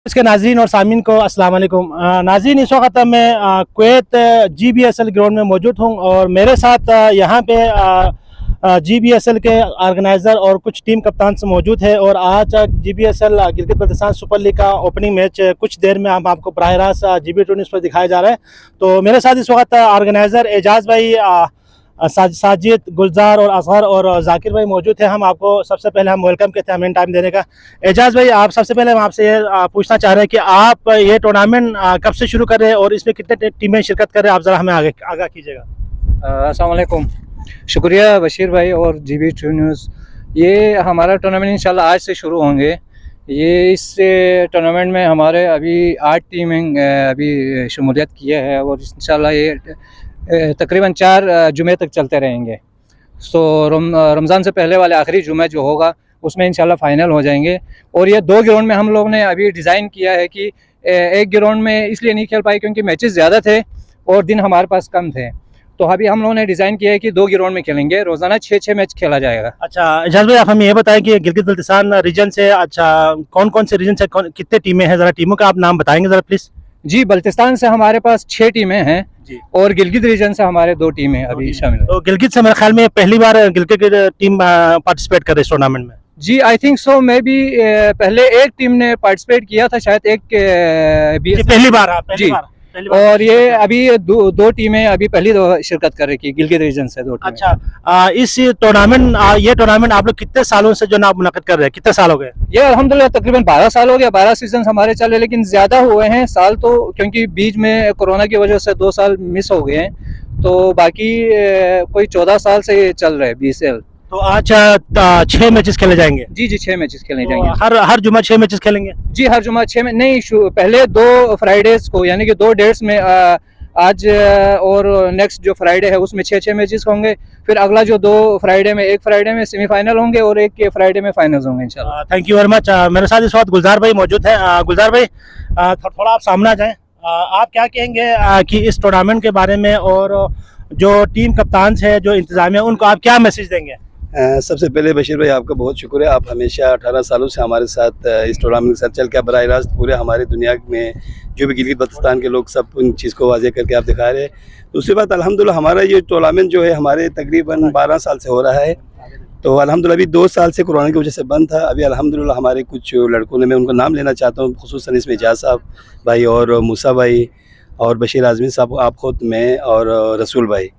इसके नाजरीन और सामीन को अस्सलाम वालेकुम। नाजरीन, इस वक्त मैं कुवैत GBSL ग्राउंड में मौजूद हूँ और मेरे साथ यहाँ पे GBSL के ऑर्गेनाइज़र और कुछ टीम कप्तान से मौजूद है और आज GBSL Gilgit Baltistan super league का ओपनिंग मैच कुछ देर में हम आपको बराह रास्त GB2 न्यूज़ पर दिखाया जा रहा है। तो मेरे साथ इस वक्त ऑर्गेनाइज़र एजाज़ भाई, साजिद, गुलजार और असगर और जाकिर भाई मौजूद है। हम आपको सबसे पहले हम वेलकम कहते हैं हमें टाइम देने का। एजाज़ भाई, आप सबसे पहले हम आपसे ये पूछना चाह रहे हैं कि आप ये टूर्नामेंट कब से शुरू कर रहे हैं और इसमें कितने टीमें शिरकत कर रहे हैं, आप ज़रा हमें आगाह कीजिएगा। अस्सलाम वालेकुम, शुक्रिया बशीर भाई और GB2 न्यूज़। ये हमारा टूर्नामेंट इंशाल्लाह आज से शुरू होंगे। ये इस टूर्नामेंट में हमारे अभी 8 टीमें अभी शमूलियत किए हैं और इंशाल्लाह ये तकरीबन 4 जुमे तक चलते रहेंगे। सो रमज़ान से पहले वाले आखिरी जुमे जो होगा उसमें इंशाल्लाह फ़ाइनल हो जाएंगे। और ये 2 ग्राउंड में हम लोग ने अभी डिज़ाइन किया है कि एक ग्राउंड में इसलिए नहीं खेल पाए क्योंकि मैचेस ज़्यादा थे और दिन हमारे पास कम थे, तो अभी हम लोगों ने डिज़ाइन किया है कि 2 ग्राउंड में खेलेंगे, रोज़ाना 6-6 मैच खेला जाएगा। अच्छा एजाज़ भाई, आप हमें ये बताएं कि गिलगित बल्तिस्तान रीजन से कौन कौन से रीजन से कितने टीमें हैं, ज़रा टीमों का आप नाम बताएंगे ज़रा प्लीज़। जी, बल्तिस्तान से हमारे पास 6 टीमें हैं जी, और गिलगित रीजन से हमारे 2 टीमें अभी शामिल हैं। तो गिलगित से मेरे ख्याल में पहली बार गिलगित की टीम पार्टिसिपेट कर रही है इस टूर्नामेंट में। जी, आई थिंक सो। मैं भी पहले एक टीम ने पार्टिसिपेट किया था, शायद एक पहली बार जी। और ये अभी दो टीमें अभी पहली दफा शिरकत कर रही थी गिलगित रीजन से 2 टीमें। अच्छा, इस टूर्नामेंट ये टूर्नामेंट आप लोग कितने सालों से जो ना आप मुनाकिद कर रहे हैं, कितने साल हो गए? ये अल्हम्दुलिल्लाह तकरीबन 12 साल हो गया, 12 सीजन हमारे चले, लेकिन ज्यादा हुए हैं साल तो, क्योंकि बीच में कोरोना की वजह से 2 साल मिस हो गए हैं, तो बाकी कोई 14 साल से ये चल रहे हैं BSL। तो आज 6 मैचेस खेले जाएंगे? जी, 6 मैचेस खेले तो जाएंगे। हर जुमा 6 मैचेस खेलेंगे? जी, हर जुमा 6 में नहीं, पहले 2 फ्राइडेज को यानी कि 2 डेट्स में आज और नेक्स्ट जो फ्राइडे है उसमें 6-6 मैचेस होंगे। फिर अगला जो 2 फ्राइडे में, एक फ्राइडे में सेमीफाइनल होंगे और एक के फ्राइडे में फाइनल्स होंगे इंशाल्लाह। Thank you very much. मेरे साथ इस वक्त गुलजार भाई मौजूद हैं। गुलजार भाई, थोड़ा आप सामने आ जाएं। आप क्या कहेंगे कि इस टूर्नामेंट के बारे में और जो टीम कप्तान है, जो इंतजामिया, उनको आप क्या मैसेज देंगे? सबसे पहले बशीर भाई, आपका बहुत शुक्रिया। आप हमेशा 18 सालों से हमारे साथ इस टूर्नामेंट के साथ चल के बराह रास्त पूरे हमारे दुनिया में जो भी गिलगित बल्तिस्तान के लोग सब उन चीज़ को वाज़ेह करके आप दिखा रहे हैं। दूसरी बात, अल्हम्दुलिल्लाह हमारा ये टूर्नामेंट जो है हमारे तकरीबन 12 साल से हो रहा है। तो अल्हम्दुलिल्लाह अभी 2 साल से कोरोना की वजह से बंद था। अभी अल्हम्दुलिल्लाह हमारे कुछ लड़कों ने, मैं उनका नाम लेना चाहता हूँ, खुसूसन इसमें एजाज़ साहब भाई और मूसा भाई और बशीर आज़मी साहब, आप खुद, मैं और रसूल भाई,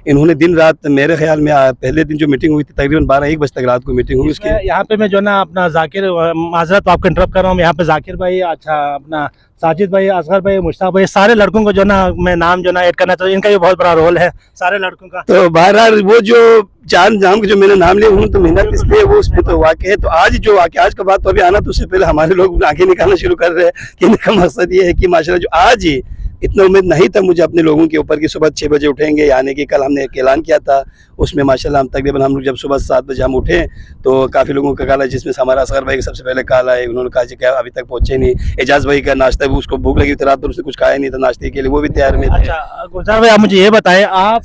इन्होंने दिन रात, मेरे ख्याल में पहले दिन जो मीटिंग हुई थी तकरीबन 12-1 बजे तक रात को मीटिंग हुई। उसके यहाँ पे मैं जो ना अपना जाकिर, माजरत आपको इंटरप्ट कर रहा हूँ, यहाँ पे जाकिर भाई, अच्छा अपना साजिद भाई, असगर भाई, मुश्ताक भाई, सारे लड़कों को जो ना मैं नाम जो ना ऐड करना चाहता हूँ। इनका भी बहुत बड़ा रोल है सारे लड़कों का। तो बहरहाल वो जो 4 नाम के जो मैंने नाम लिए उन्होंने तो मेहनत इसलिए वो उसमें तो वाक़ई है। तो आज जो वाक़ई आज का बात तो अभी आना, तो उससे पहले हमारे लोग आंखें निकालना शुरू कर रहे हैं कि इनका मकसद ये है कि माशाल्लाह जो आज ही इतना उम्मीद नहीं था मुझे अपने लोगों के ऊपर कि सुबह 6 बजे उठेंगे, यानी कि कल हमने एक ऐलान किया था, उसमें माशाल्लाह हम तकरीबन हम लोग जब सुबह 7 बजे हम उठे तो काफ़ी लोगों का कॉल है, जिसमें से हमारा असगर भाई का सबसे पहले कॉल आए। उन्होंने कहा कि अभी तक पहुँचे नहीं। एजाज़ भाई का नाश्ता भी, उसको भूख लगी थी रात, तो उसने कुछ खाया नहीं था नाश्ते के लिए, वो भी तैयार में थे। अच्छा गुलजार भाई, आप मुझे ये बताएं, आप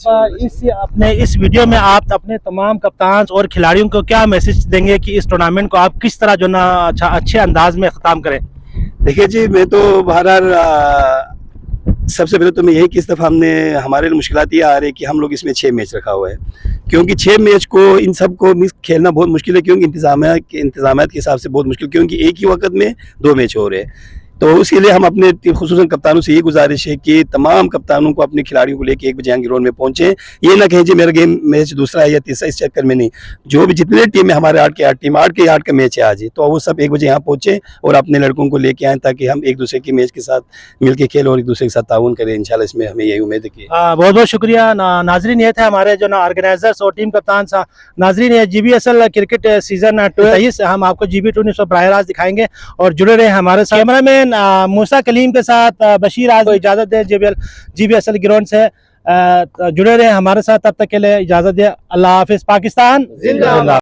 इस वीडियो में आप अपने तमाम कप्तान और खिलाड़ियों को क्या मैसेज देंगे कि इस टूर्नामेंट को आप किस तरह जो ना अच्छे अंदाज में ख़त्म करें? देखिए जी, मैं तो बहरहाल सबसे पहले तो मैं यही कि इस दफ़ा हमारे लिए मुश्किलात ये आ रही है कि हम लोग इसमें 6 मैच रखा हुआ है, क्योंकि 6 मैच को इन सब को खेलना बहुत मुश्किल है, क्योंकि इंतजामियात के हिसाब से बहुत मुश्किल, क्योंकि एक ही वक्त में 2 मैच हो रहे हैं। तो उसके लिए हम अपने खुसूसन कप्तानों से ये गुजारिश है कि तमाम कप्तानों को अपने खिलाड़ियों को लेकर 1 बजे यहाँ ग्राउंड में पहुँचे। ये ना कहें जी मेरा गेम मैच दूसरा है या तीसरा, इस चक्कर में नहीं। जो भी जितने टीम है हमारे 8 के 8 टीम, 8 के 8 का मैच है आज, तो वो सब 1 बजे यहाँ पहुँचे और अपने लड़कों को लेके आए, ताकि हम एक दूसरे के मैच के साथ मिलकर खेलें और एक दूसरे के साथ ताउन करें। इंशाल्लाह इसमें हमें यही उम्मीद है कि बहुत बहुत शुक्रिया। नाजरीन, ये थे हमारे जो ना ऑर्गेनाइजर्स और टीम कप्तान सा। नाजरीन, ये GBSL क्रिकेट सीजन 23 हम आपको GB2 न्यूज़ पर बराह रास्त दिखाएंगे और जुड़े रहे हमारे साथ। कैमरामैन मूसा कलीम के साथ बशीर आज को इजाज़त दे GBSL ग्राउंड से। जुड़े रहे हमारे साथ, तब तक के लिए इजाज़त दे। अल्लाह हाफिज़। पाकिस्तान जिंदाबाद।